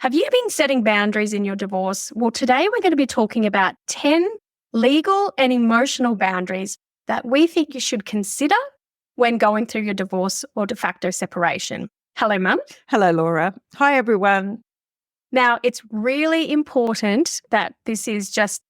Have you been setting boundaries in your divorce? Well, today we're going to be talking about 10 legal and emotional boundaries that we think you should consider when going through your divorce or de facto separation. Hello, Mum. Hello, Laura. Hi, everyone. Now, it's really important that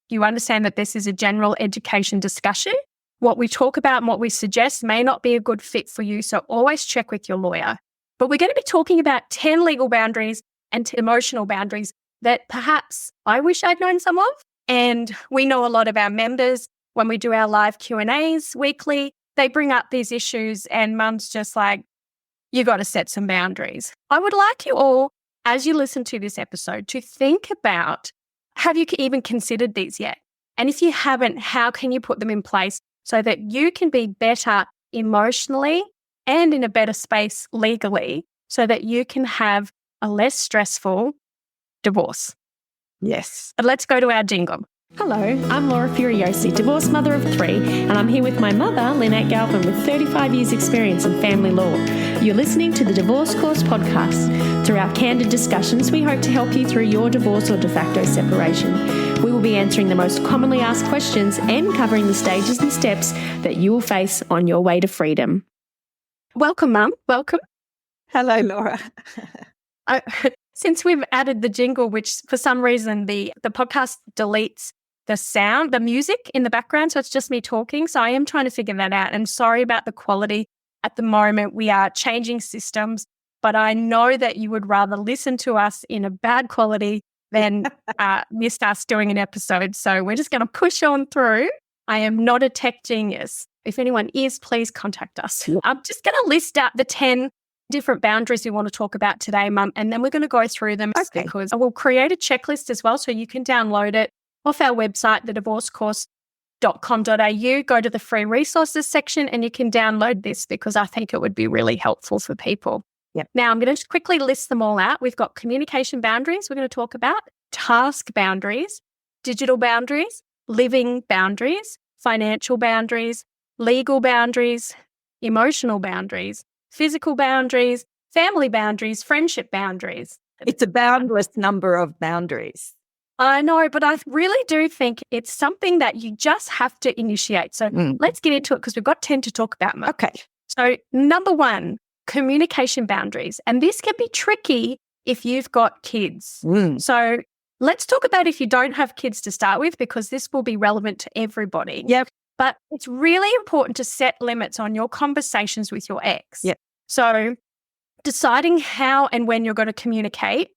you understand that this is a general education discussion. What we talk about and what we suggest may not be a good fit for you, so always check with your lawyer. But we're going to be talking about 10 legal boundaries and emotional boundaries that perhaps I wish I'd known some of. And we know a lot of our members, when we do our live Q&As weekly, they bring up these issues and Mum's just like, you got to set some boundaries. I would like you all, as you listen to this episode, to think about, have you even considered these yet? And if you haven't, how can you put them in place so that you can be better emotionally and in a better space legally so that you can have a less stressful divorce? Yes. But let's go to our jingle. Hello, I'm Laura Furiosi, divorced mother of 3, and I'm here with my mother, Lynette Galvin, with 35 years' experience in family law. You're listening to the Divorce Course podcast. Through our candid discussions, we hope to help you through your divorce or de facto separation. We will be answering the most commonly asked questions and covering the stages and steps that you will face on your way to freedom. Welcome, Mum. Welcome. Hello, Laura. Since we've added the jingle, which for some reason the podcast deletes the sound, the music in the background, so it's just me talking. So I am trying to figure that out. I'm sorry about the quality at the moment. We are changing systems, but I know that you would rather listen to us in a bad quality than miss us doing an episode. So we're just going to push on through. I am not a tech genius. If anyone is, please contact us. I'm just going to list out the 10 different boundaries we want to talk about today, Mum, and then we're going to go through them because I will create a checklist as well so you can download it off our website, thedivorcecourse.com.au. Go to the free resources section and you can download this because I think it would be really helpful for people. Yep. Now, I'm going to just quickly list them all out. We've got communication boundaries we're going to talk about, task boundaries, digital boundaries, living boundaries, financial boundaries, legal boundaries, emotional boundaries, physical boundaries, family boundaries, friendship boundaries. It's a boundless number of boundaries. I know, but I really do think it's something that you just have to initiate. So let's get into it because we've got 10 to talk about. Mum. Okay. So number 1, communication boundaries. And this can be tricky if you've got kids. So let's talk about if you don't have kids to start with because this will be relevant to everybody. Yep. But it's really important to set limits on your conversations with your ex. Yep. So deciding how and when you're going to communicate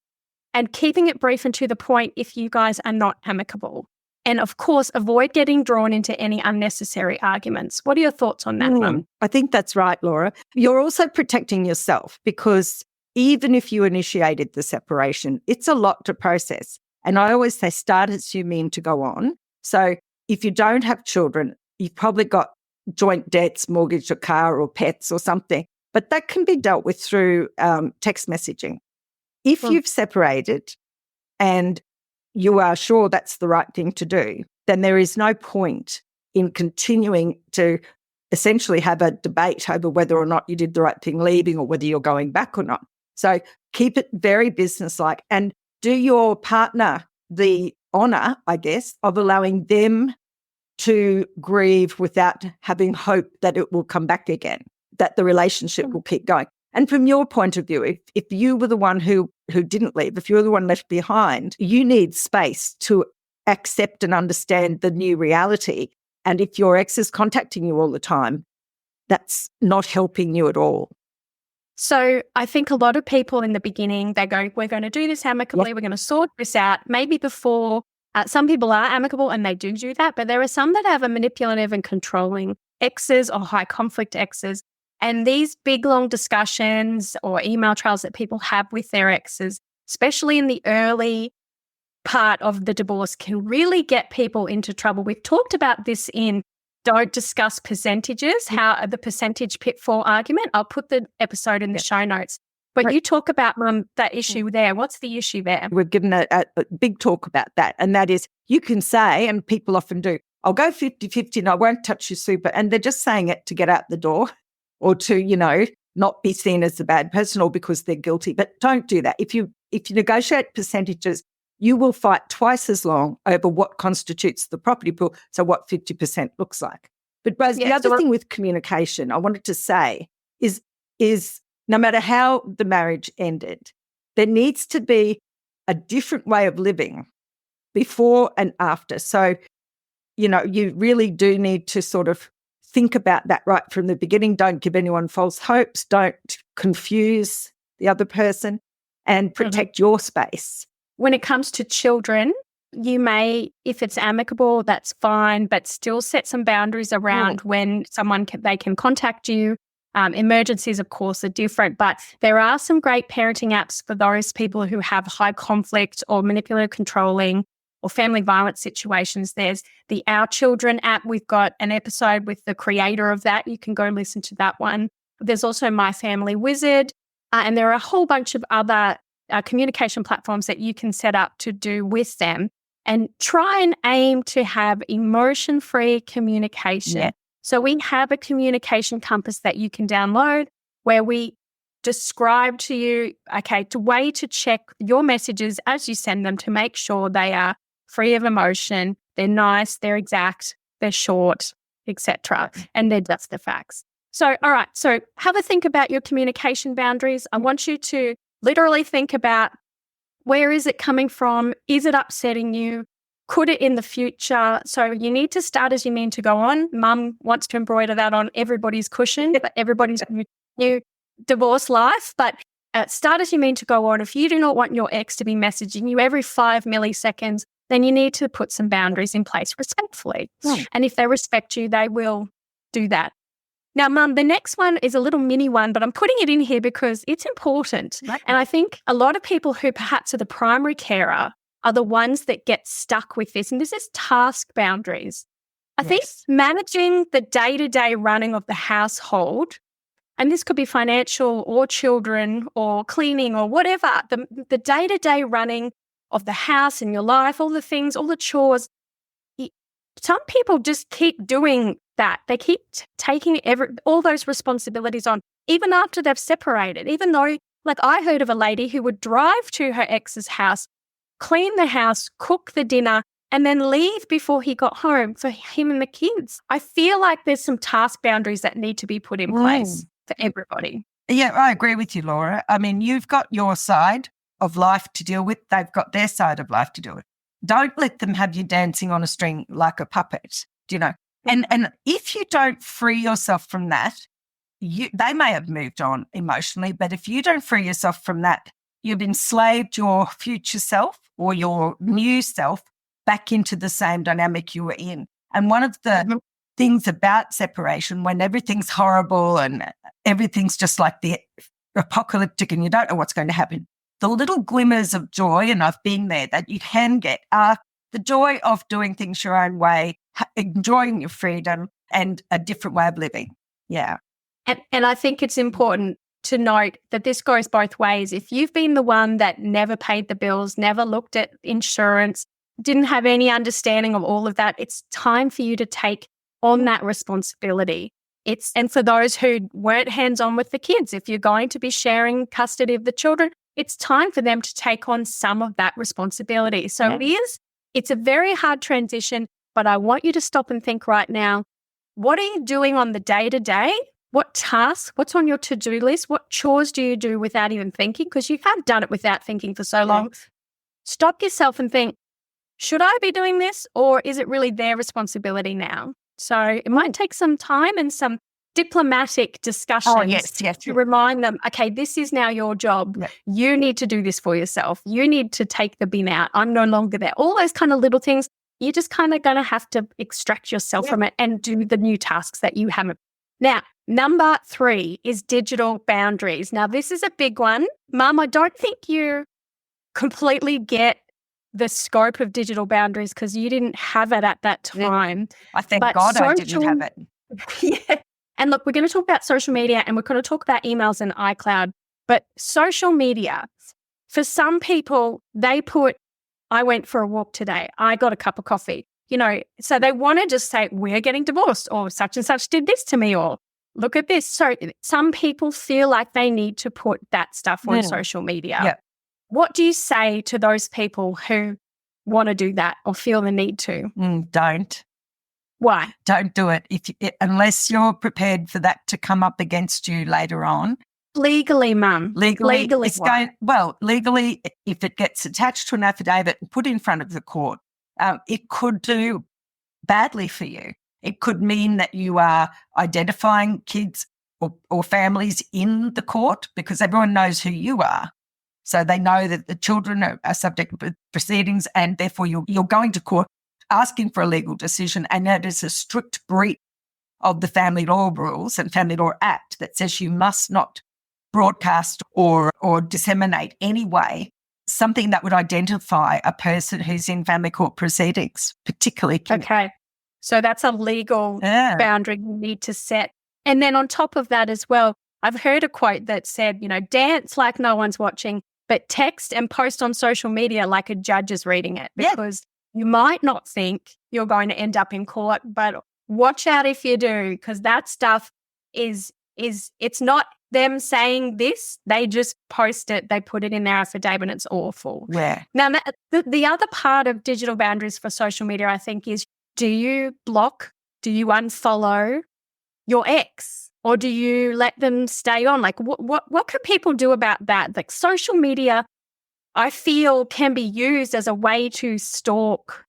and keeping it brief and to the point if you guys are not amicable. And of course, avoid getting drawn into any unnecessary arguments. What are your thoughts on that, Mum? I think that's right, Laura. You're also protecting yourself because even if you initiated the separation, it's a lot to process. And I always say start as you mean to go on. So if you don't have children, you've probably got joint debts, mortgage, a car or pets or something, but that can be dealt with through text messaging. If you've separated and you are sure that's the right thing to do, then there is no point in continuing to essentially have a debate over whether or not you did the right thing leaving or whether you're going back or not. So keep it very businesslike and do your partner the honour, I guess, of allowing them to grieve without having hope that it will come back again, that the relationship will keep going. And from your point of view, if you were the one who didn't leave, if you were the one left behind, you need space to accept and understand the new reality. And if your ex is contacting you all the time, that's not helping you at all. So I think a lot of people in the beginning, they go, we're going to do this amicably, we're going to sort this out, maybe before. Some people are amicable and they do that, but there are some that have a manipulative and controlling exes or high conflict exes. And these big, long discussions or email trails that people have with their exes, especially in the early part of the divorce, can really get people into trouble. We've talked about this in Don't Discuss Percentages, how the percentage pitfall argument. I'll put the episode in the show notes. But you talk about, Mum, that issue there. What's the issue there? We've given a big talk about that. And that is, you can say, and people often do, I'll go 50-50 and I won't touch your super. And they're just saying it to get out the door or to, not be seen as the bad person or because they're guilty. But don't do that. If you negotiate percentages, you will fight twice as long over what constitutes the property pool, so what 50% looks like. But Rose, the other thing with communication I wanted to say is no matter how the marriage ended, there needs to be a different way of living before and after. So, you really do need to sort of think about that right from the beginning. Don't give anyone false hopes. Don't confuse the other person and protect your space. When it comes to children, you may, if it's amicable, that's fine, but still set some boundaries around when they can contact you. Emergencies, of course, are different, but there are some great parenting apps for those people who have high conflict or manipulative controlling or family violence situations. There's the Our Children app. We've got an episode with the creator of that. You can go listen to that one. There's also My Family Wizard, and there are a whole bunch of other communication platforms that you can set up to do with them, and try and aim to have emotion-free communication. Yeah. So we have a communication compass that you can download where we describe to you, the way to check your messages as you send them to make sure they are free of emotion, they're nice, they're exact, they're short, etc. And they're just the facts. So, all right, so have a think about your communication boundaries. I want you to literally think about, where is it coming from? Is it upsetting you? Could it in the future? So you need to start as you mean to go on. Mum wants to embroider that on everybody's cushion, but everybody's new divorce life. But start as you mean to go on. If you do not want your ex to be messaging you every 5 milliseconds, then you need to put some boundaries in place respectfully. And if they respect you, they will do that. Now, Mum, the next one is a little mini one, but I'm putting it in here because it's important. Right. And I think a lot of people who perhaps are the primary carer are the ones that get stuck with this. And this is task boundaries. I think managing the day-to-day running of the household, and this could be financial or children or cleaning or whatever, the day-to-day running of the house and your life, all the things, all the chores, some people just keep doing that. They keep taking all those responsibilities on, even after they've separated, even though, like, I heard of a lady who would drive to her ex's house, clean the house, cook the dinner, and then leave before he got home for him and the kids. I feel like there's some task boundaries that need to be put in place for everybody. Yeah, I agree with you, Laura. I mean, you've got your side of life to deal with. They've got their side of life to deal with. Don't let them have you dancing on a string like a puppet, And if you don't free yourself from that, they may have moved on emotionally, but if you don't free yourself from that, you've enslaved your future self or your new self back into the same dynamic you were in. And one of the things about separation, when everything's horrible and everything's just like the apocalyptic and you don't know what's going to happen, the little glimmers of joy, and I've been there, that you can get are the joy of doing things your own way, enjoying your freedom and a different way of living. Yeah. And I think it's important to note that this goes both ways. If you've been the one that never paid the bills, never looked at insurance, didn't have any understanding of all of that, it's time for you to take on that responsibility. And for those who weren't hands-on with the kids, if you're going to be sharing custody of the children, it's time for them to take on some of that responsibility. So it's a very hard transition, but I want you to stop and think right now, what are you doing on the day-to-day? What tasks, what's on your to-do list? What chores do you do without even thinking? Because you have done it without thinking for so long. Stop yourself and think, should I be doing this, or is it really their responsibility now? So it might take some time and some diplomatic discussions to remind them, okay, this is now your job. Yeah. You need to do this for yourself. You need to take the bin out. I'm no longer there. All those kind of little things, you're just kind of going to have to extract yourself from it and do the new tasks that you haven't. Now, number 3 is digital boundaries. Now, this is a big one. Mum, I don't think you completely get the scope of digital boundaries because you didn't have it at that time. I thank God I didn't have it. Yeah. And look, we're going to talk about social media and we're going to talk about emails and iCloud. But social media, for some people, they put, I went for a walk today. I got a cup of coffee. So they want to just say, we're getting divorced, or such and such did this to me, or look at this. So some people feel like they need to put that stuff on social media. Yeah. What do you say to those people who want to do that or feel the need to? Don't. Why? Don't do it unless you're prepared for that to come up against you later on. Legally, Mum. Legally, it's why? legally, if it gets attached to an affidavit and put in front of the court, it could do badly for you. It could mean that you are identifying kids or families in the court because everyone knows who you are. So they know that the children are subject to proceedings, and therefore you're going to court asking for a legal decision, and that is a strict breach of the Family Law Rules and Family Law Act that says you must not broadcast or disseminate anyway something that would identify a person who's in family court proceedings, particularly kids. Okay. So that's a legal boundary you need to set. And then on top of that as well, I've heard a quote that said, dance like no one's watching, but text and post on social media like a judge is reading it, because you might not think you're going to end up in court, but watch out if you do, because that stuff is it's not them saying this. They just post it. They put it in their affidavit and it's awful. Yeah. Now, the other part of digital boundaries for social media, I think, is do you block, do you unfollow your ex? Or do you let them stay on? Like, what can people do about that? Like, social media, I feel, can be used as a way to stalk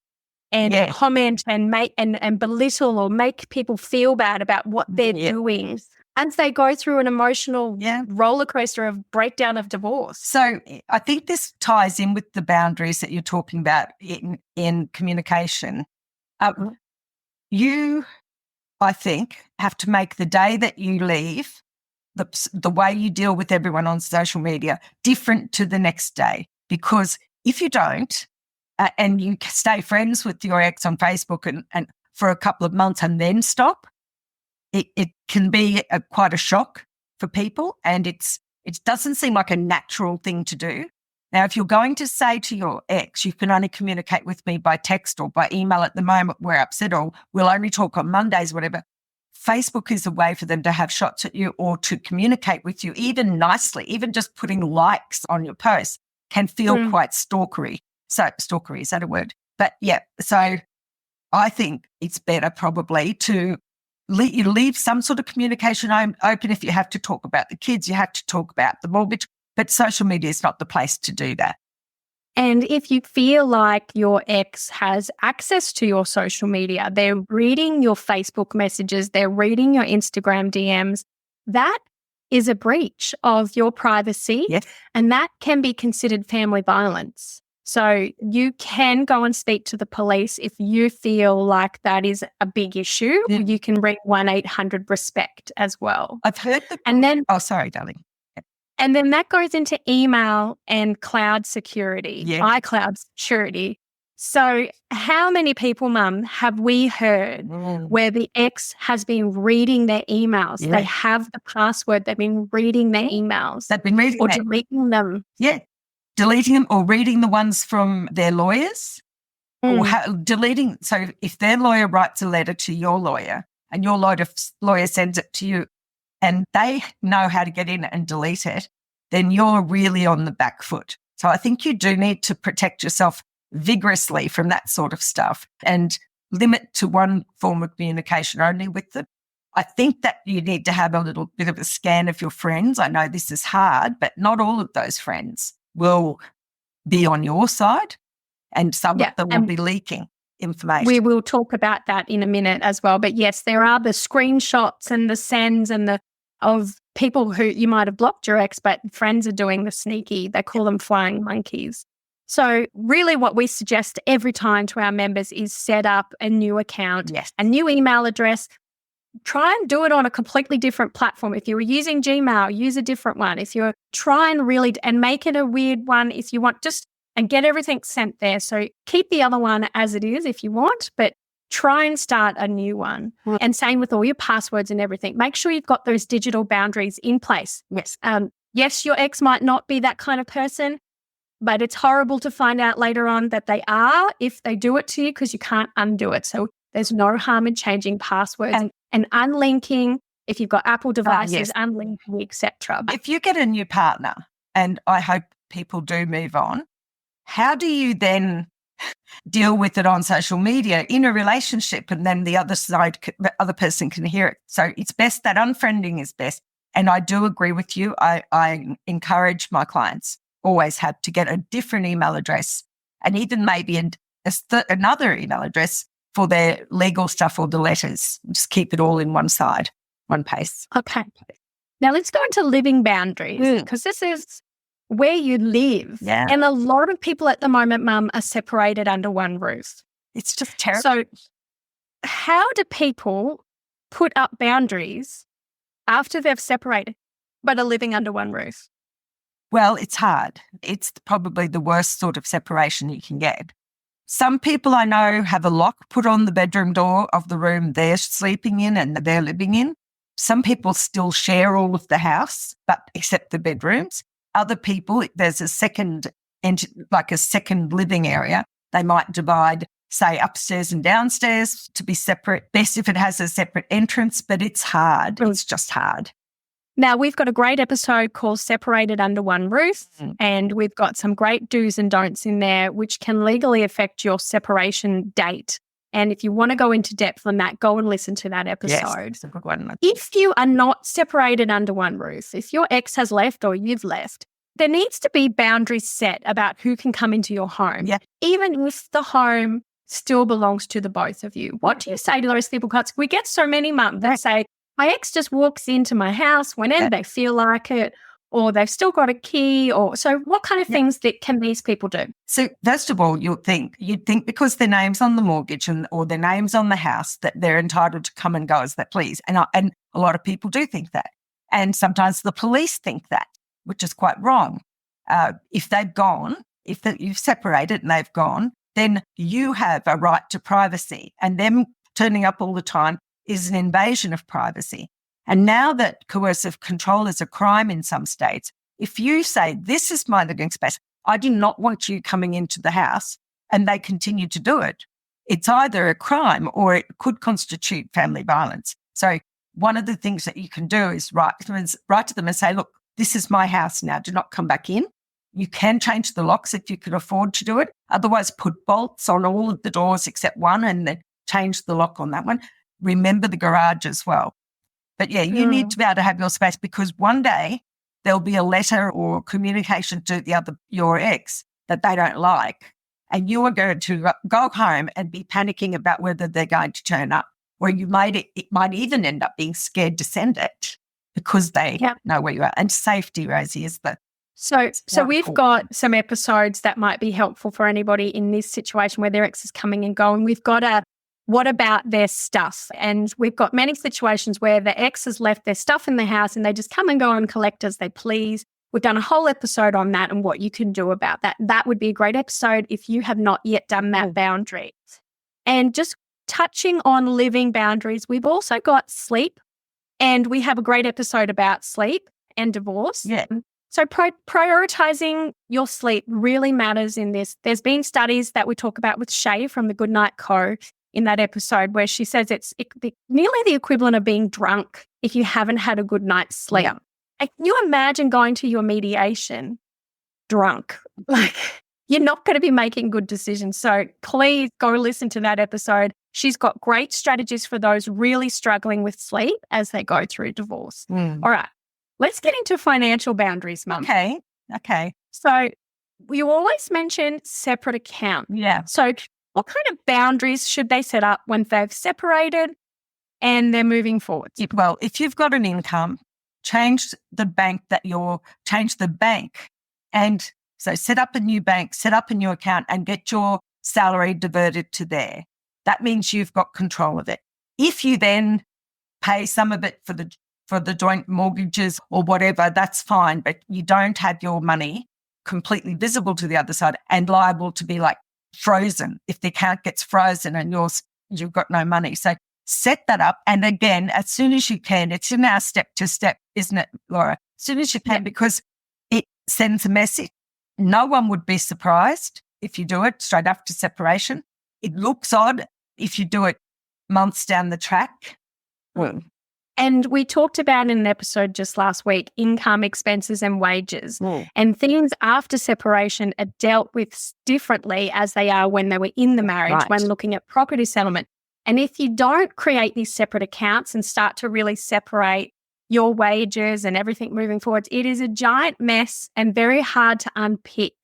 and comment and make and belittle or make people feel bad about what they're doing as they go through an emotional roller coaster of breakdown of divorce. So I think this ties in with the boundaries that you're talking about in communication. You, I think, have to make the day that you leave, the way you deal with everyone on social media, different to the next day. Because if you don't, and you stay friends with your ex on Facebook and for a couple of months and then stop, it can be quite a shock for people, and it doesn't seem like a natural thing to do. Now, if you're going to say to your ex, you can only communicate with me by text or by email at the moment, we're upset, or we'll only talk on Mondays, whatever, Facebook is a way for them to have shots at you or to communicate with you, even nicely. Even just putting likes on your posts can feel quite stalkery. So stalkery, is that a word? But so I think it's better probably to leave some sort of communication open. If you have to talk about the kids, you have to talk about the mortgage, but social media is not the place to do that. And if you feel like your ex has access to your social media, they're reading your Facebook messages, they're reading your Instagram DMs, that is a breach of your privacy, and that can be considered family violence. So you can go and speak to the police if you feel like that is a big issue. You can ring 1-800-RESPECT as well. I've heard that. And then, oh, sorry, darling. And then that goes into email and cloud security, iCloud security. So how many people, Mum, have we heard where the ex has been reading their emails? Yeah. They have the password. They've been reading their emails. They've been reading or deleting them. Yeah, deleting them or reading the ones from their lawyers or deleting. So if their lawyer writes a letter to your lawyer and your lawyer sends it to you, and they know how to get in and delete it, then you're really on the back foot. So I think you do need to protect yourself vigorously from that sort of stuff and limit to one form of communication only with them. I think that you need to have a little bit of a scan of your friends. I know this is hard, but not all of those friends will be on your side, and some of them will be leaking information. We will talk about that in a minute as well. But yes, there are the screenshots and the sends and of people who you might have blocked your ex, but friends are doing the sneaky. They call them flying monkeys. So really what we suggest every time to our members is set up a new account, a new email address. Try and do it on a completely different platform. If you were using Gmail, use a different one. If you're trying really, and make it a weird one if you want, just and get everything sent there. So keep the other one as it is if you want, but try and start a new one. And same with all your passwords and everything. Make sure you've got those digital boundaries in place. Yes, your ex might not be that kind of person, but it's horrible to find out later on that they are if they do it to you, because you can't undo it. So there's no harm in changing passwords and unlinking. if you've got Apple devices, yes. unlinking, etc. If you get a new partner, and I hope people do move on, how do you then deal with it on social media in a relationship, and then the other side, the other person can hear it? So it's best that unfriending is best. And I do agree with you. I encourage my clients always have to get a different email address, and even maybe another email address for their legal stuff or the letters. Just keep it all in one side, one place. Okay. Now let's go into living boundaries, because this is where you live. Yeah. And a lot of people at the moment, Mum, are separated under one roof. It's just terrible. So how do people put up boundaries after they've separated but are living under one roof? Well, it's hard. It's probably the worst sort of separation you can get. Some people I know have a lock put on the bedroom door of the room they're sleeping in and they're living in. Some people still share all of the house, but except the bedrooms. Other people, there's a second living area. They might divide, say, upstairs and downstairs to be separate. Best if it has a separate entrance, but it's hard. It's just hard. Now, we've got a great episode called Separated Under One Roof, and we've got some great do's and don'ts in there, which can legally affect your separation date. And if you want to go into depth on that, go and listen to that episode. Yes, it's a good one. If you are not separated under one roof, if your ex has left or you've left, there needs to be boundaries set about who can come into your home, even if the home still belongs to the both of you. What do you say to those people? Because we get so many mums that say, my ex just walks into my house whenever they feel like it, or they've still got a key, or so what kind of things can these people do? So first of all, you'd think because their name's on the mortgage or their name's on the house that they're entitled to come and go as they please. And a lot of people do think that. And sometimes the police think that, which is quite wrong. If they've gone, you've separated and they've gone, then you have a right to privacy, and them turning up all the time is an invasion of privacy. And now that coercive control is a crime in some states, if you say, this is my living space, I do not want you coming into the house, and they continue to do it, it's either a crime or it could constitute family violence. So one of the things that you can do is write to them and say, look, this is my house now. Do not come back in. You can change the locks if you can afford to do it. Otherwise, put bolts on all of the doors except one and then change the lock on that one. Remember the garage as well. But yeah, you need to be able to have your space, because one day there'll be a letter or communication to your ex that they don't like, and you are going to go home and be panicking about whether they're going to turn up, or it might even end up being scared to send it because they know where you are. And safety, Rosie, is the So we've got some episodes that might be helpful for anybody in this situation where their ex is coming and going. We've got what about their stuff? And we've got many situations where the ex has left their stuff in the house and they just come and go and collect as they please. We've done a whole episode on that and what you can do about that. That would be a great episode if you have not yet done that boundary. And just touching on living boundaries, we've also got sleep, and we have a great episode about sleep and divorce. Yeah. So prioritizing your sleep really matters in this. There's been studies that we talk about with Shay from the Goodnight Co. in that episode where she says it's nearly the equivalent of being drunk if you haven't had a good night's sleep. Yeah. And can you imagine going to your mediation drunk? Like, you're not going to be making good decisions. So please go listen to that episode. She's got great strategies for those really struggling with sleep as they go through divorce. All right. Let's get into financial boundaries, Mum. Okay. So you always mention separate account. Yeah. So what kind of boundaries should they set up when they've separated and they're moving forward? Well, if you've got an income, change the bank. And so set up a new bank, set up a new account, and get your salary diverted to there. That means you've got control of it. If you then pay some of it for the joint mortgages or whatever, that's fine, but you don't have your money completely visible to the other side and liable to be like frozen if the account gets frozen and you've got no money. So set that up. And again, as soon as you can, it's in our step to step, isn't it, Laura? As soon as you can, because it sends a message. No one would be surprised if you do it straight after separation. It looks odd if you do it months down the track. Well, And we talked about in an episode just last week, income, expenses and wages. And things after separation are dealt with differently as they are when they were in the marriage, when looking at property settlement. And if you don't create these separate accounts and start to really separate your wages and everything moving forward, it is a giant mess and very hard to unpick.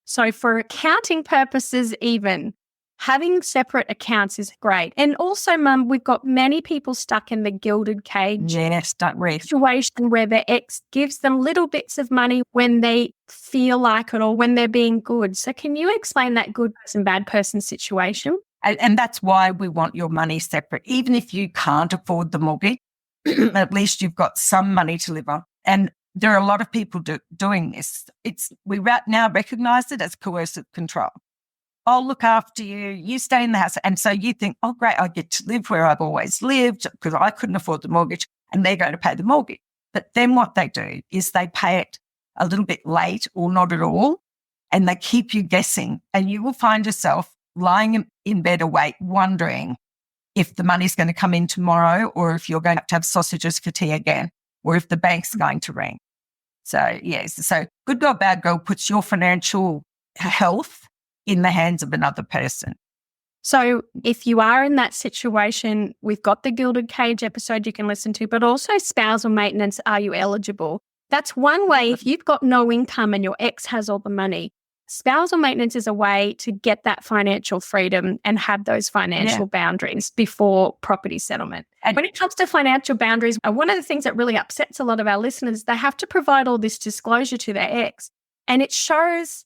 So for accounting purposes even, having separate accounts is great. And also, Mum, we've got many people stuck in the gilded cage situation where their ex gives them little bits of money when they feel like it or when they're being good. So can you explain that good person, bad person situation? And that's why we want your money separate. Even if you can't afford the mortgage, at least you've got some money to live on. And there are a lot of people doing this. We now recognise it as coercive control. I'll look after you, you stay in the house. And so you think, oh, great, I get to live where I've always lived because I couldn't afford the mortgage and they're going to pay the mortgage. But then what they do is they pay it a little bit late or not at all, and they keep you guessing. And you will find yourself lying in bed awake wondering if the money's going to come in tomorrow or if you're going to have sausages for tea again or if the bank's going to ring. So, yes, so good girl, bad girl puts your financial health in the hands of another person. So if you are in that situation, we've got the Gilded Cage episode you can listen to, but also spousal maintenance, are you eligible? That's one way. If you've got no income and your ex has all the money, spousal maintenance is a way to get that financial freedom and have those financial boundaries before property settlement. And when it comes to financial boundaries, one of the things that really upsets a lot of our listeners, they have to provide all this disclosure to their ex, and it shows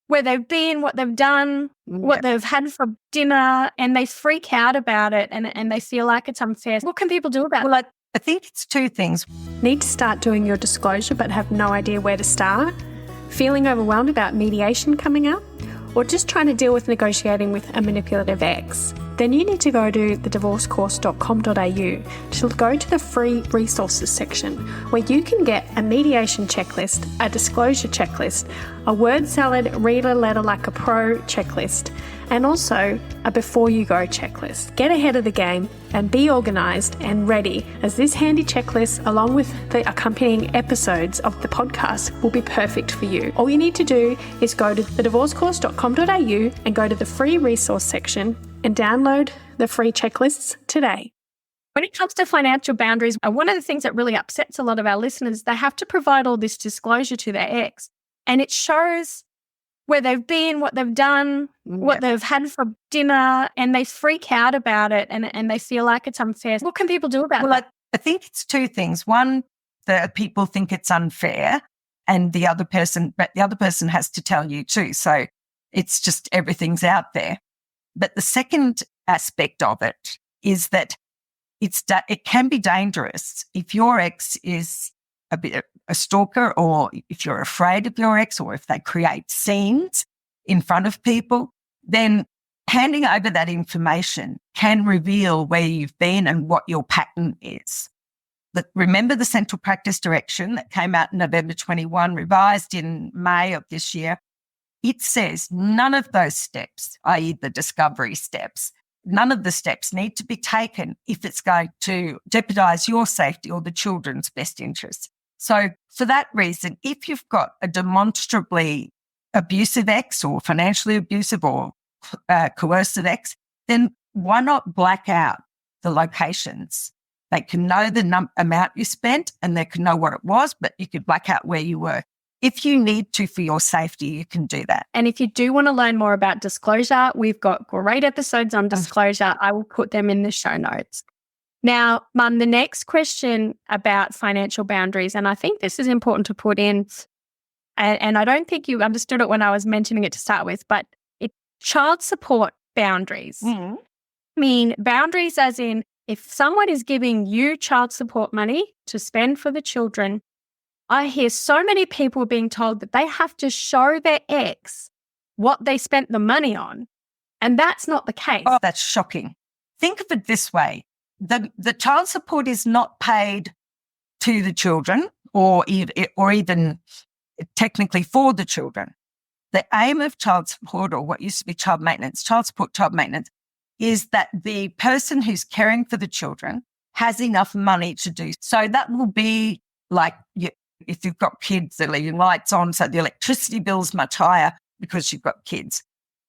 where they've been, what they've done, what they've had for dinner, and they freak out about it and they feel like it's unfair. What can people do about it? Well, I think it's two things. Need to start doing your disclosure but have no idea where to start? Feeling overwhelmed about mediation coming up? Or just trying to deal with negotiating with a manipulative ex? Then you need to go to thedivorcecourse.com.au to go to the free resources section where you can get a mediation checklist, a disclosure checklist, a word salad, read a letter like a pro checklist, and also a before you go checklist. Get ahead of the game and be organised and ready, as this handy checklist, along with the accompanying episodes of the podcast, will be perfect for you. All you need to do is go to thedivorcecourse.com.au and go to the free resource section and download the free checklists today. When it comes to financial boundaries, one of the things that really upsets a lot of our listeners, they have to provide all this disclosure to their ex, and it shows where they've been, what they've done, what they've had for dinner, and they freak out about it and they feel like it's unfair. What can people do about that? I think it's two things. One, that people think it's unfair, and the other person has to tell you too. So it's just everything's out there. But the second aspect of it is that it can be dangerous if your ex is a stalker, or if you're afraid of your ex, or if they create scenes in front of people. Then handing over that information can reveal where you've been and what your pattern is. But remember the Central Practice Direction that came out in November 21, revised in May of this year. It says none of those steps, i.e. the discovery steps, none of the steps need to be taken if it's going to jeopardise your safety or the children's best interests. So for that reason, if you've got a demonstrably abusive ex or financially abusive or coercive ex, then why not black out the locations? They can know the amount you spent and they can know what it was, but you could black out where you were. If you need to for your safety, you can do that. And if you do want to learn more about disclosure, we've got great episodes on disclosure. I will put them in the show notes. Now, Mum, the next question about financial boundaries, and I think this is important to put in, and I don't think you understood it when I was mentioning it to start with, but it's child support boundaries. I mean, boundaries as in, if someone is giving you child support money to spend for the children, I hear so many people being told that they have to show their ex what they spent the money on, and that's not the case. Oh, that's shocking. Think of it this way. The child support is not paid to the children or even technically for the children. The aim of child support, or what used to be child maintenance, is that the person who's caring for the children has enough money to do. So that will be like if you've got kids, the lights on, so the electricity bill's much higher because you've got kids.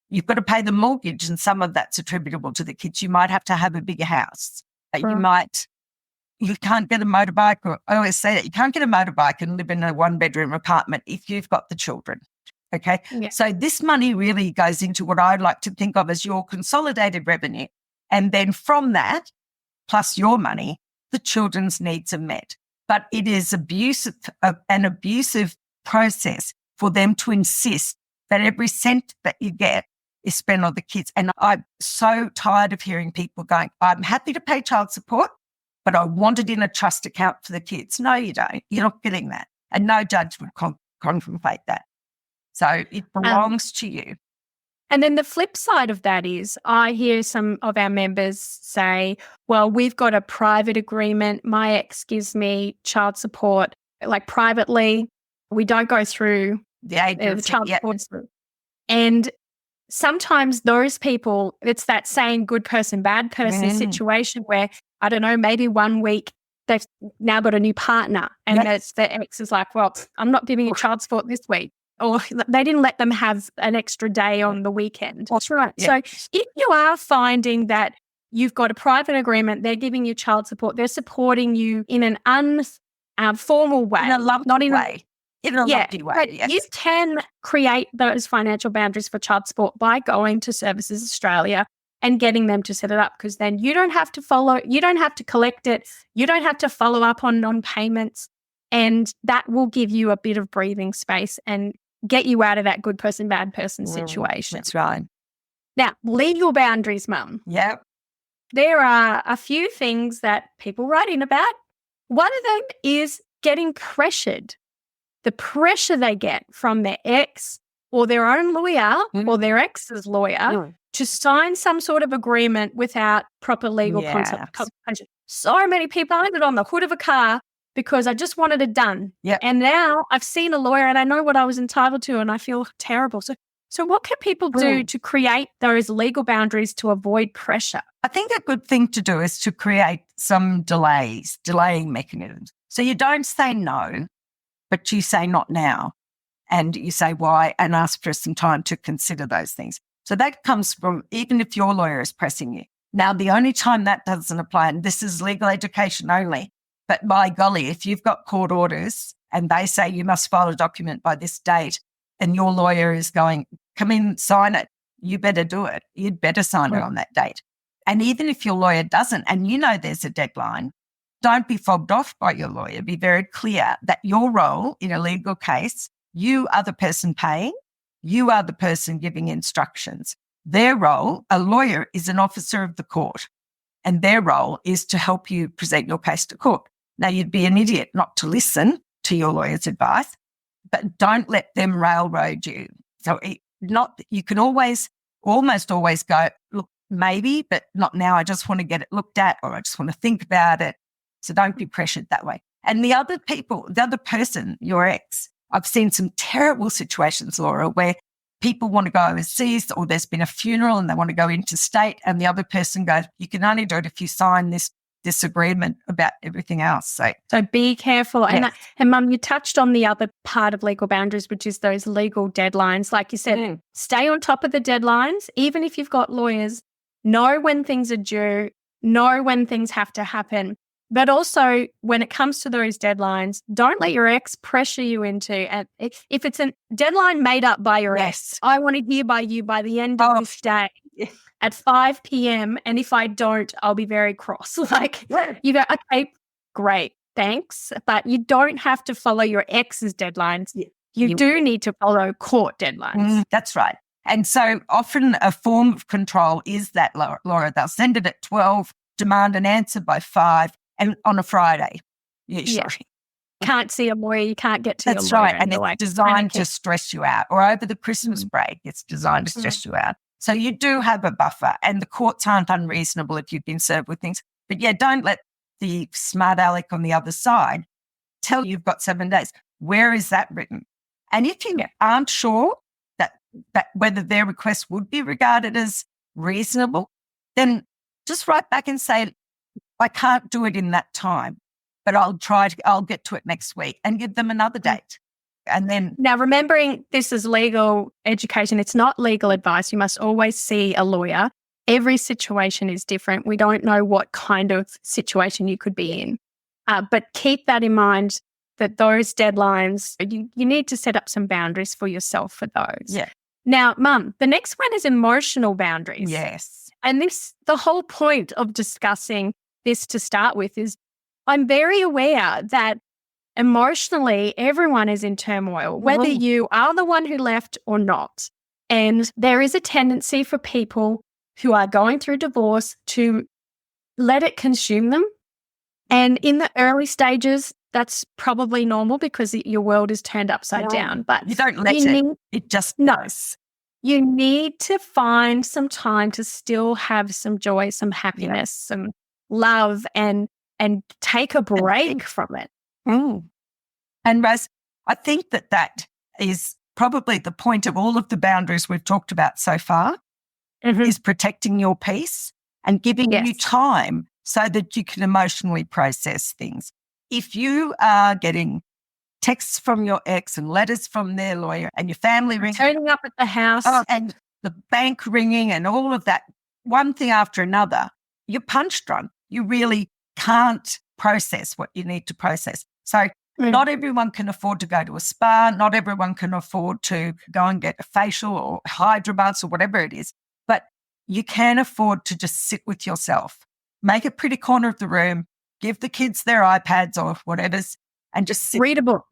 You've got to pay the mortgage, and some of that's attributable to the kids. You might have to have a bigger house. You can't get a motorbike, or I always say that you can't get a motorbike and live in a 1-bedroom apartment if you've got the children. Okay. Yeah. So this money really goes into what I like to think of as your consolidated revenue. And then from that, plus your money, the children's needs are met. But it is an abusive process for them to insist that every cent that you get is spent on the kids. And I'm so tired of hearing people going, I'm happy to pay child support, but I want it in a trust account for the kids. No, you don't. You're not getting that. And no judge would contemplate that. So it belongs to you. And then the flip side of that is I hear some of our members say, well, we've got a private agreement. My ex gives me child support, like privately. We don't go through the child support. And sometimes those people, it's that same good person, bad person situation where, I don't know, maybe one week they've now got a new partner and the ex is like, well, I'm not giving you child support this week. Or they didn't let them have an extra day on the weekend. That's right. Yeah. So if you are finding that you've got a private agreement, they're giving you child support, they're supporting you in an unformal way. In a lumpy way. But you can create those financial boundaries for child support by going to Services Australia and getting them to set it up, because then you don't have to collect it, you don't have to follow up on non-payments, and that will give you a bit of breathing space and get you out of that good person, bad person situation. That's right. Now, legal boundaries, Mum. Yep. There are a few things that people write in about. One of them is getting pressured. The pressure they get from their ex or their own lawyer or their ex's lawyer to sign some sort of agreement without proper legal consultation. So many people have it on the hood of a car because I just wanted it done. Yep. And now I've seen a lawyer and I know what I was entitled to and I feel terrible. So what can people do to create those legal boundaries to avoid pressure? I think a good thing to do is to create some delaying mechanisms. So you don't say no, but you say not now. And you say why and ask for some time to consider those things. So that comes from even if your lawyer is pressing you. Now, the only time that doesn't apply, and this is legal education only, but by golly, if you've got court orders and they say you must file a document by this date and your lawyer is going, come in, sign it, you better do it. You'd better sign it on that date. And even if your lawyer doesn't, and you know there's a deadline, don't be fobbed off by your lawyer. Be very clear that your role in a legal case, you are the person paying, you are the person giving instructions. Their role, a lawyer is an officer of the court, and their role is to help you present your case to court. Now, you'd be an idiot not to listen to your lawyer's advice, but don't let them railroad you. So you can almost always go, look, maybe, but not now. I just want to get it looked at, or I just want to think about it. So don't be pressured that way. And the other person, your ex, I've seen some terrible situations, Laura, where people want to go overseas or there's been a funeral and they want to go interstate and the other person goes, you can only do it if you sign this agreement about everything else. So be careful. Yes. And Mum, you touched on the other part of legal boundaries, which is those legal deadlines. Like you said, stay on top of the deadlines. Even if you've got lawyers, know when things are due, know when things have to happen. But also, when it comes to those deadlines, don't let your ex pressure you into it. If it's a deadline made up by your ex, I want to hear by you by the end of this day at 5 p.m. And if I don't, I'll be very cross. You go, okay, great, thanks. But you don't have to follow your ex's deadlines. You do need to follow court deadlines. That's right. And so often a form of control is that, Laura, they'll send it at 12, demand an answer by 5. And on a Friday, usually. Can't see a lawyer, you can't get to That's your lawyer. That's right, and it's designed to stress you out. Or over the Christmas break, it's designed to stress you out. So you do have a buffer, and the courts aren't unreasonable if you've been served with things. But don't let the smart aleck on the other side tell you've got 7 days. Where is that written? And if you aren't sure that whether their request would be regarded as reasonable, then just write back and say, I can't do it in that time, but I'll get to it next week, and give them another date. And then Now, remembering this is legal education, it's not legal advice. You must always see a lawyer. Every situation is different. We don't know what kind of situation you could be in. But keep that in mind, that those deadlines, you need to set up some boundaries for yourself for those. Yeah. Now, Mum, the next one is emotional boundaries. Yes. And the whole point of discussing this to start with is I'm very aware that emotionally, everyone is in turmoil, whether you are the one who left or not. And there is a tendency for people who are going through divorce to let it consume them. And in the early stages, that's probably normal because your world is turned upside down. But you don't let it just does. You need to find some time to still have some joy, some happiness, some love, and take a break from it. And Raz, I think that is probably the point of all of the boundaries we've talked about so far, is protecting your peace and giving you time so that you can emotionally process things. If you are getting texts from your ex and letters from their lawyer and your family ringing, turning up at the house and the bank ringing and all of that, one thing after another, you're punch drunk. You really can't process what you need to process. So not everyone can afford to go to a spa. Not everyone can afford to go and get a facial or hydro baths or whatever it is. But you can afford to just sit with yourself, make a pretty corner of the room, give the kids their iPads or whatever's, and just sit. Read a book.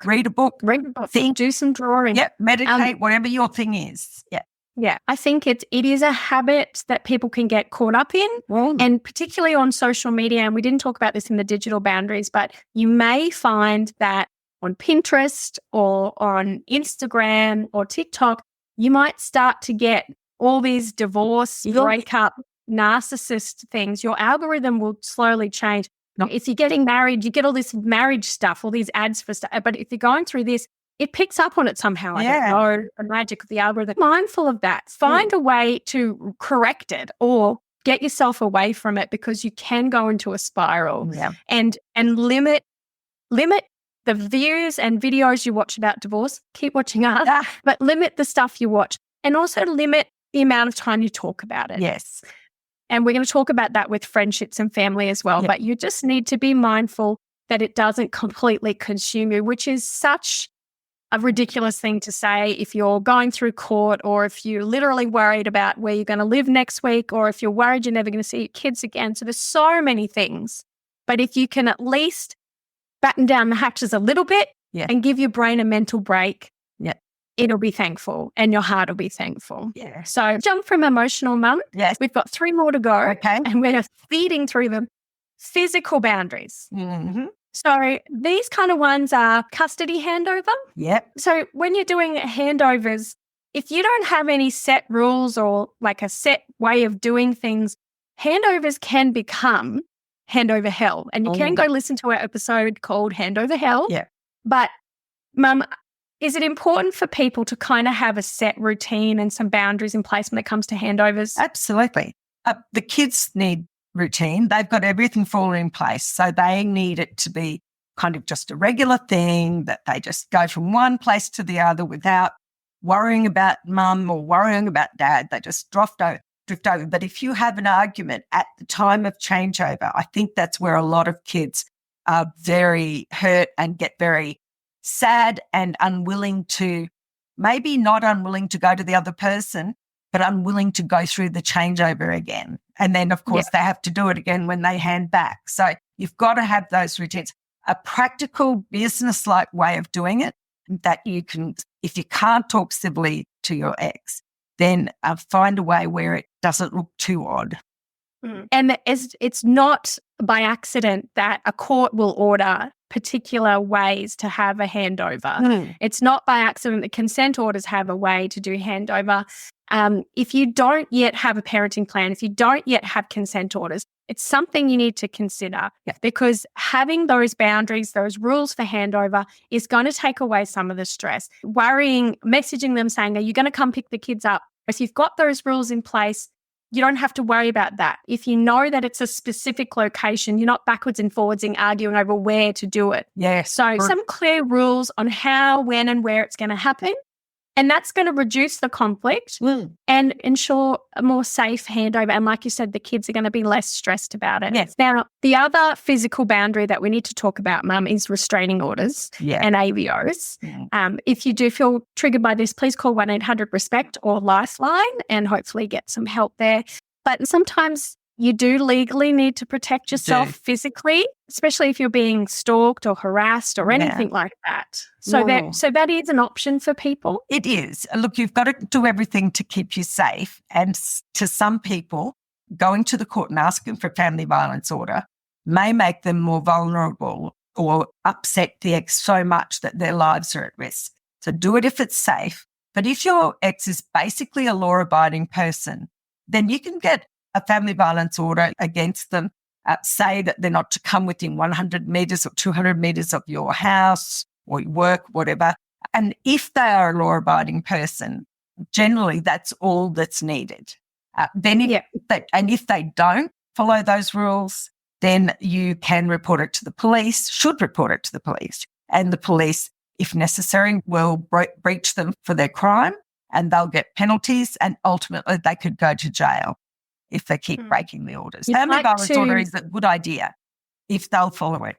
Think. Do some drawing. Yeah, meditate, whatever your thing is. Yeah. Yeah, I think it is a habit that people can get caught up in, and particularly on social media. And we didn't talk about this in the digital boundaries, but you may find that on Pinterest or on Instagram or TikTok, you might start to get all these divorce, breakup, narcissist things. Your algorithm will slowly change. If you're getting married, you get all this marriage stuff, all these ads for stuff. But if you're going through this, it picks up on it somehow. I don't know, the magic of the algorithm. Mindful of that. Find a way to correct it or get yourself away from it, because you can go into a spiral. And limit the views and videos you watch about divorce. Keep watching us, but limit the stuff you watch, and also limit the amount of time you talk about it. Yes. And we're going to talk about that with friendships and family as well. But you just need to be mindful that it doesn't completely consume you, which is such a ridiculous thing to say if you're going through court, or if you're literally worried about where you're going to live next week, or if you're worried you're never going to see your kids again. So there's so many things. But if you can at least batten down the hatches a little bit and give your brain a mental break, it'll be thankful, and your heart will be thankful. So jump from emotional, Mum. We've got 3 more to go. Okay. And we're feeding through them. Physical boundaries. So these kind of ones are custody handover. So when you're doing handovers, if you don't have any set rules or like a set way of doing things, handovers can become handover hell. And you can go listen to our episode called Handover Hell. But, Mum, is it important for people to kind of have a set routine and some boundaries in place when it comes to handovers? Absolutely. The kids need routine. They've got everything falling in place. So they need it to be kind of just a regular thing, that they just go from one place to the other without worrying about mum or worrying about dad. They just drift over. But if you have an argument at the time of changeover, I think that's where a lot of kids are very hurt and get very sad and unwilling to, maybe not unwilling to go to the other person, but unwilling to go through the changeover again. And then, of course, they have to do it again when they hand back. So you've got to have those routines. A practical, business-like way of doing it that you can, if you can't talk civilly to your ex, then find a way where it doesn't look too odd. And it's not by accident that a court will order particular ways to have a handover. It's not by accident that consent orders have a way to do handover. If you don't yet have a parenting plan, if you don't yet have consent orders, it's something you need to consider, because having those boundaries, those rules for handover is going to take away some of the stress. Worrying, messaging them saying, are you going to come pick the kids up? If you've got those rules in place, you don't have to worry about that. If you know that it's a specific location, you're not backwards and forwards and arguing over where to do it. Yes. So some clear rules on how, when, and where it's going to happen. And that's going to reduce the conflict and ensure a more safe handover. And like you said, the kids are going to be less stressed about it. Yes. Now, the other physical boundary that we need to talk about, Mum, is restraining orders and AVOs. If you do feel triggered by this, please call 1-800-RESPECT or Lifeline and hopefully get some help there. But sometimes you do legally need to protect yourself physically, especially if you're being stalked or harassed or anything like that. So that is an option for people. It is. Look, you've got to do everything to keep you safe. And to some people, going to the court and asking for a family violence order may make them more vulnerable or upset the ex so much that their lives are at risk. So do it if it's safe. But if your ex is basically a law-abiding person, then you can get a family violence order against them, say that they're not to come within 100 metres or 200 metres of your house or your work, whatever. And if they are a law-abiding person, generally that's all that's needed. If they don't follow those rules, then you can report it to the police, should report it to the police. And the police, if necessary, will breach them for their crime and they'll get penalties and ultimately they could go to jail if they keep breaking the orders. Family violence order is a good idea if they'll follow it.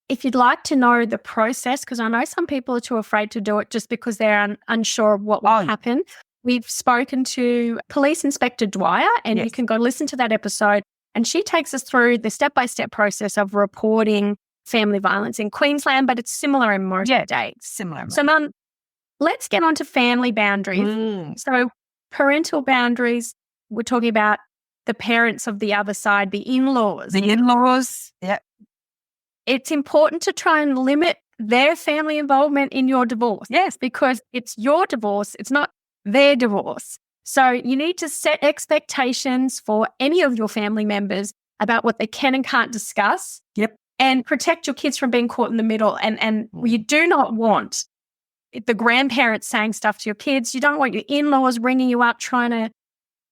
If you'd like to know the process, because I know some people are too afraid to do it just because they're unsure of what will happen. We've spoken to Police Inspector Dwyer and you can go listen to that episode and she takes us through the step-by-step process of reporting family violence in Queensland, but it's similar in most states. Similar. So, Mum, let's get on to family boundaries. So parental boundaries, we're talking about the parents of the other side, the in-laws. The in-laws, It's important to try and limit their family involvement in your divorce. Yes. Because it's your divorce, it's not their divorce. So you need to set expectations for any of your family members about what they can and can't discuss. Yep. And protect your kids from being caught in the middle. And you do not want the grandparents saying stuff to your kids. You don't want your in-laws ringing you up trying to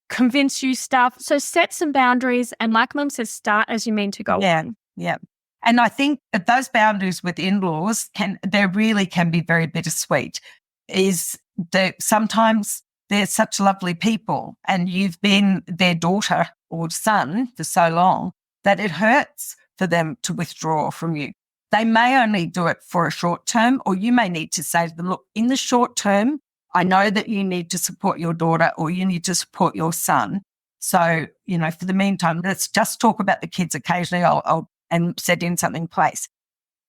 convince you stuff. So set some boundaries. And like Mum says, start as you mean to go on. Yeah. And I think that those boundaries with in-laws they really can be very bittersweet. Is that sometimes they're such lovely people and you've been their daughter or son for so long that it hurts for them to withdraw from you. They may only do it for a short term, or you may need to say to them, look, in the short term, I know that you need to support your daughter or you need to support your son. So, for the meantime, let's just talk about the kids occasionally. I'll set in something in place.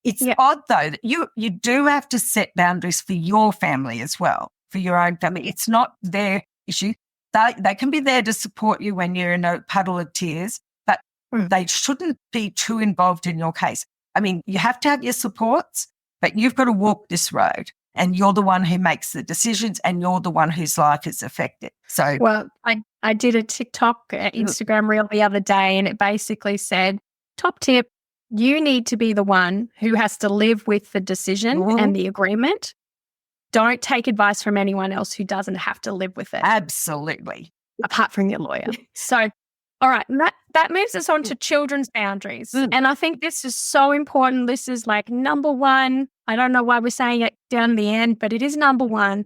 It's odd, though, that you do have to set boundaries for your family as well, for your own family. It's not their issue. They can be there to support you when you're in a puddle of tears, but they shouldn't be too involved in your case. I mean, you have to have your supports, but you've got to walk this road. And you're the one who makes the decisions and you're the one whose life is affected. So, well, I did a TikTok, Instagram reel the other day and it basically said, top tip, you need to be the one who has to live with the decision and the agreement. Don't take advice from anyone else who doesn't have to live with it. Absolutely. Apart from your lawyer. So, all right, and that moves us on to children's boundaries. And I think this is so important. This is like number one. I don't know why we're saying it down the end, but it is number one.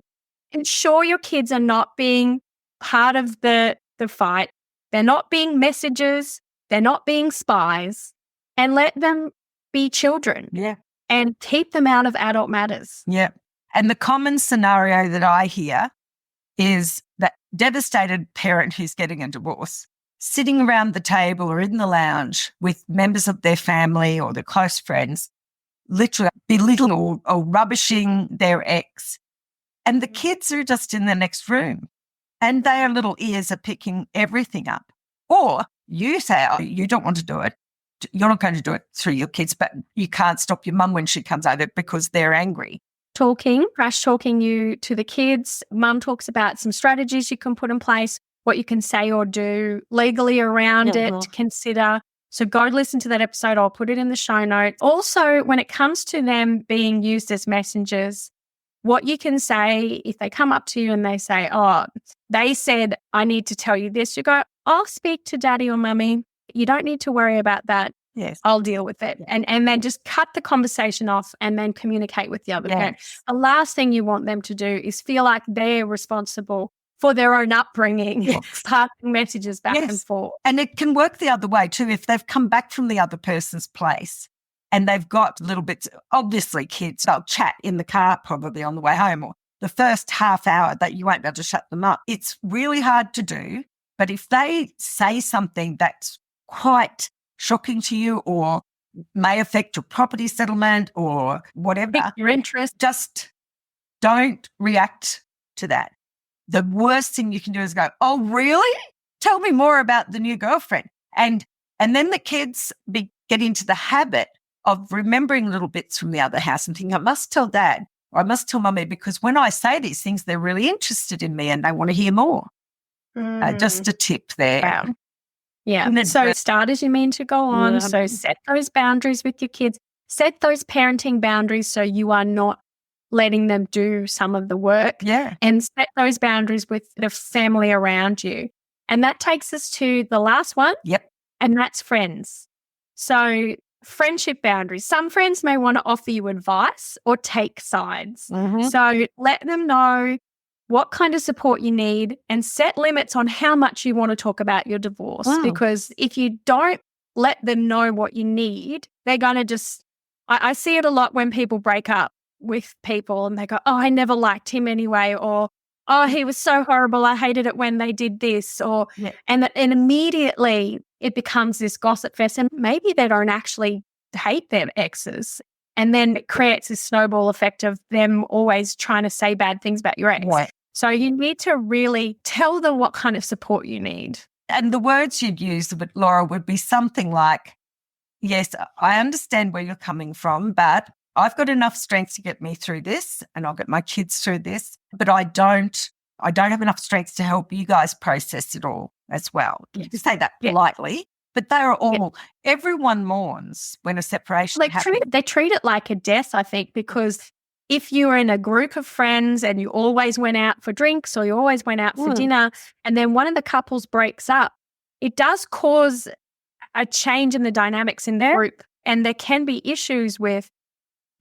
Ensure your kids are not being part of the fight. They're not being messengers. They're not being spies. And let them be children. Yeah. And keep them out of adult matters. Yeah. And the common scenario that I hear is that devastated parent who's getting a divorce, sitting around the table or in the lounge with members of their family or their close friends, literally belittling or rubbishing their ex. And the kids are just in the next room and their little ears are picking everything up. Or you say, oh, you don't want to do it. You're not going to do it through your kids, but you can't stop your mum when she comes over because they're angry. Crash talking you to the kids. Mum talks about some strategies you can put in place, what you can say or do legally around it to consider. So go listen to that episode. I'll put it in the show notes. Also, when it comes to them being used as messengers, what you can say if they come up to you and they say, oh, they said, I need to tell you this, you go, I'll speak to daddy or mummy. You don't need to worry about that. Yes. I'll deal with it. And then just cut the conversation off and then communicate with the other parent. The last thing you want them to do is feel like they're responsible for their own upbringing, passing messages back and forth. And it can work the other way too. If they've come back from the other person's place and they've got little bits, obviously kids, they'll chat in the car probably on the way home, or the first half hour that you won't be able to shut them up. It's really hard to do. But if they say something that's quite shocking to you or may affect your property settlement or whatever, your interest, just don't react to that. The worst thing you can do is go, oh, really? Tell me more about the new girlfriend. And then the kids get into the habit of remembering little bits from the other house and thinking, I must tell dad or I must tell mummy, because when I say these things, they're really interested in me and they want to hear more. Just a tip there. Wow. Yeah. So start as you mean to go on. So set those boundaries with your kids. Set those parenting boundaries so you are not letting them do some of the work. Yeah. And set those boundaries with the family around you. And that takes us to the last one. Yep. And that's friends. So friendship boundaries. Some friends may want to offer you advice or take sides. Mm-hmm. So let them know what kind of support you need and set limits on how much you want to talk about your divorce. Because if you don't let them know what you need, they're going to just, I see it a lot when people break up with people and they go, oh, I never liked him anyway, or, oh, he was so horrible, I hated it when they did this, or, and immediately it becomes this gossip fest, and maybe they don't actually hate their exes. And then it creates this snowball effect of them always trying to say bad things about your ex. Right. So you need to really tell them what kind of support you need. And the words you'd use, Laura, would be something like, yes, I understand where you're coming from, but I've got enough strength to get me through this and I'll get my kids through this, but I don't have enough strength to help you guys process it all as well. You say that politely, but they are all, everyone mourns when a separation happens. They treat it like a death, I think, because if you were in a group of friends and you always went out for drinks or you always went out for dinner and then one of the couples breaks up, it does cause a change in the dynamics in their group. And there can be issues with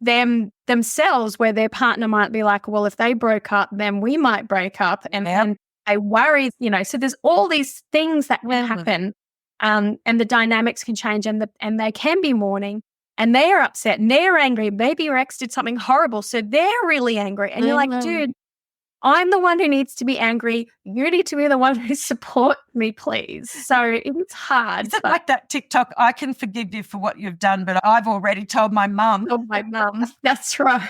themselves where their partner might be like, well, if they broke up, then we might break up. And they worry, so there's all these things that can happen. And the dynamics can change and they can be mourning. And they are upset and they're angry. Maybe your ex did something horrible, so they're really angry. And you're like, dude, I'm the one who needs to be angry. You need to be the one who support me, please. So it's hard. Is it like that TikTok, I can forgive you for what you've done, but I've already told my mum. Oh, my mum. That's right.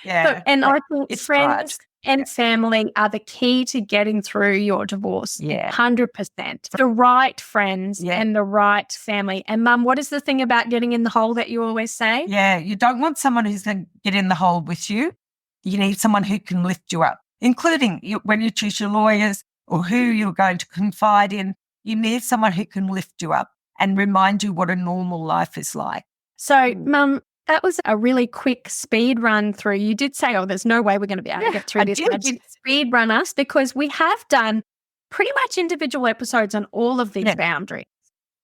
Yeah. So, and I think friends and family are the key to getting through your divorce. 100%. The right friends and the right family. And Mum, what is the thing about getting in the hole that you always say? Yeah, you don't want someone who's going to get in the hole with you. You need someone who can lift you up, including when you choose your lawyers or who you're going to confide in. You need someone who can lift you up and remind you what a normal life is like. So, Mum, that was a really quick speed run through. You did say, oh, there's no way we're going to be able to get through this. I did speed run us because we have done pretty much individual episodes on all of these boundaries.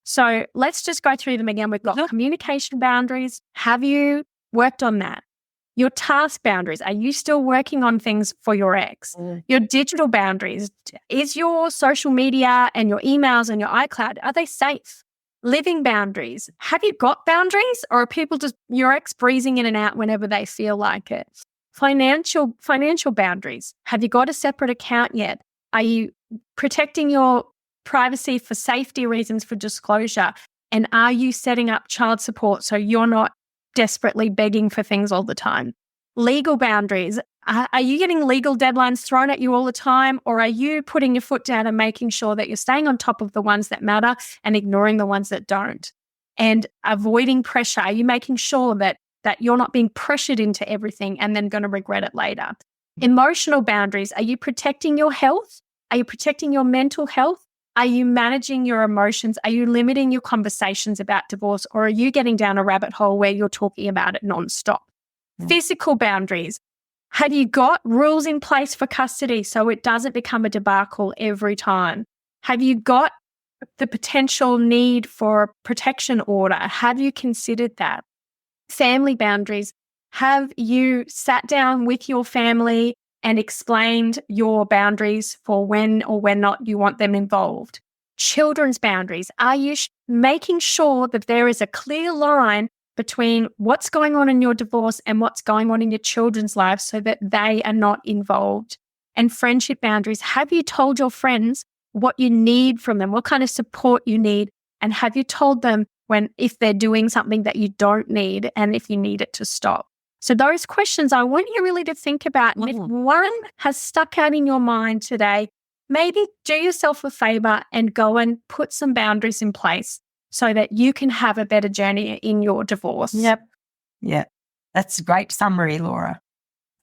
So let's just go through them again. We've got communication boundaries. Have you worked on that? Your task boundaries. Are you still working on things for your ex? Your digital boundaries. Is your social media and your emails and your iCloud, are they safe? Living boundaries. Have you got boundaries or are people just your ex breezing in and out whenever they feel like it? Financial boundaries. Have you got a separate account yet? Are you protecting your privacy for safety reasons, for disclosure? And are you setting up child support so you're not desperately begging for things all the time? Legal boundaries. Are you getting legal deadlines thrown at you all the time, or are you putting your foot down and making sure that you're staying on top of the ones that matter and ignoring the ones that don't? And avoiding pressure. Are you making sure that you're not being pressured into everything and then going to regret it later? Emotional boundaries. Are you protecting your health? Are you protecting your mental health? Are you managing your emotions? Are you limiting your conversations about divorce, or are you getting down a rabbit hole where you're talking about it nonstop? Physical boundaries. Have you got rules in place for custody so it doesn't become a debacle every time? Have you got the potential need for a protection order? Have you considered that? Family boundaries. Have you sat down with your family and explained your boundaries for when or when not you want them involved? Children's boundaries. Are you making sure that there is a clear line between what's going on in your divorce and what's going on in your children's lives so that they are not involved? And friendship boundaries. Have you told your friends what you need from them, what kind of support you need? And have you told them if they're doing something that you don't need and if you need it to stop? So those questions I want you really to think about. And if one has stuck out in your mind today, maybe do yourself a favor and go and put some boundaries in place so that you can have a better journey in your divorce. Yep. Yeah. That's a great summary, Laura.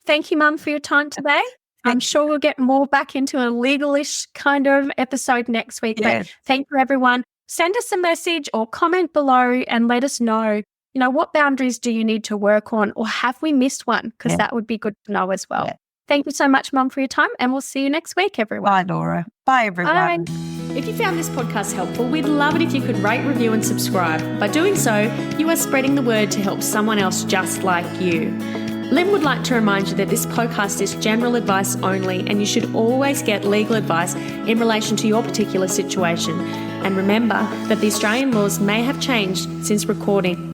Thank you, Mum, for your time today. I'm sure we'll get more back into a legalish kind of episode next week. Yeah. But thank you, everyone. Send us a message or comment below and let us know, what boundaries do you need to work on, or have we missed one? Because that would be good to know as well. Yeah. Thank you so much, Mum, for your time, and we'll see you next week, everyone. Bye, Laura. Bye, everyone. Bye. If you found this podcast helpful, we'd love it if you could rate, review and subscribe. By doing so, you are spreading the word to help someone else just like you. Lynn would like to remind you that this podcast is general advice only, and you should always get legal advice in relation to your particular situation. And remember that the Australian laws may have changed since recording.